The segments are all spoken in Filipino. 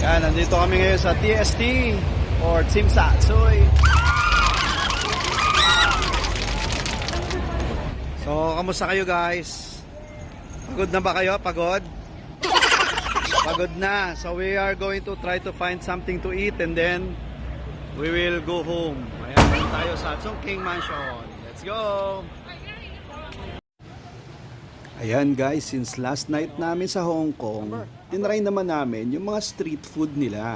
Yan, nandito kami ngayon sa TST or Tsim Sha Tsui. So, kamusta kayo guys? Pagod na ba kayo? Pagod? Pagod na. So, we are going to try to find something to eat and then we will go home. Ayan, tayo sa Chongqing Mansion. Let's go! Ayan guys, since last night namin sa Hong Kong, tinry naman namin yung mga street food nila.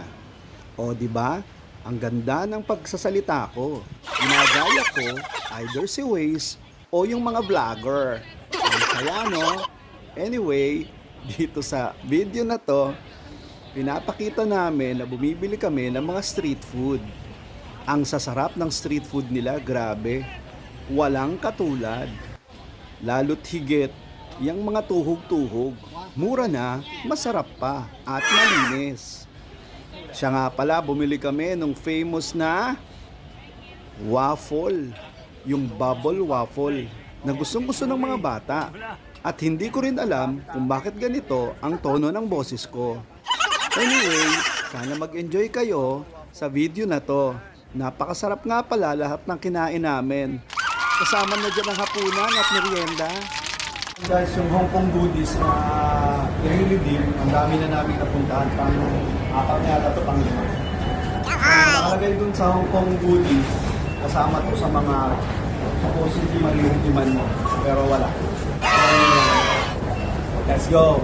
O di ba? Ang ganda ng pagsasalita ko. Ginagaya ko either si Waze o yung mga vlogger. Ang saya no? Anyway, dito sa video na to, pinapakita namin na bumibili kami ng mga street food. Ang sasarap ng street food nila, grabe. Walang katulad. Lalo't higit, yung mga tuhog-tuhog, mura na, masarap pa, at malinis. Siya nga pala, bumili kami ng famous na waffle, yung bubble waffle, na gustong-gusto ng mga bata. At hindi ko rin alam kung bakit ganito ang tono ng boses ko. Anyway, sana mag-enjoy kayo sa video na to. Napakasarap nga pala lahat ng kinain namin. Kasama na dyan ang hapunan at merienda. Guys, yung Hong Kong goodies na i-redeem, ang dami na namin napuntahan, pang apat na yata ito, pang 5. Nakalagay dun sa Hong Kong goodies, kasama to sa mga supposedly mariredeeman mo, pero wala. Let's go!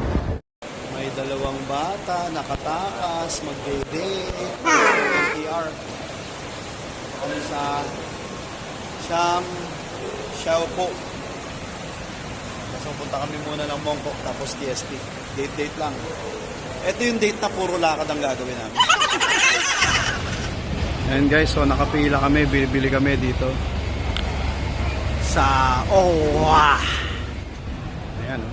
May dalawang bata, nakatakas, mag-date, NTR. Kami sa Xiaopo. So punta kami muna ng Mongkok tapos TST. Date lang. Ito yung date na puro lakad ang gagawin namin. And guys, so nakapila kami, bili kami dito sa Owa. Ayan o.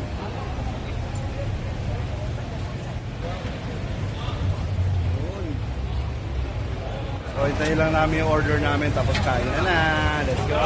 So hintayin lang namin yung order namin tapos kain na. Let's go!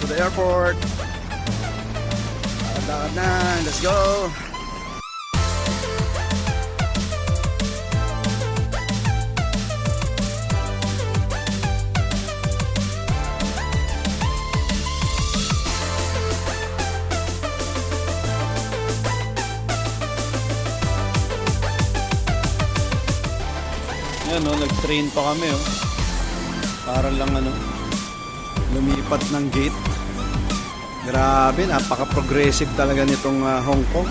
To the airport. Lakad na. Let's go. Yan o, nag-train pa kami o. Para lang ano, lumipat ng gate. Grabe, napaka-progressive talaga nitong Hong Kong.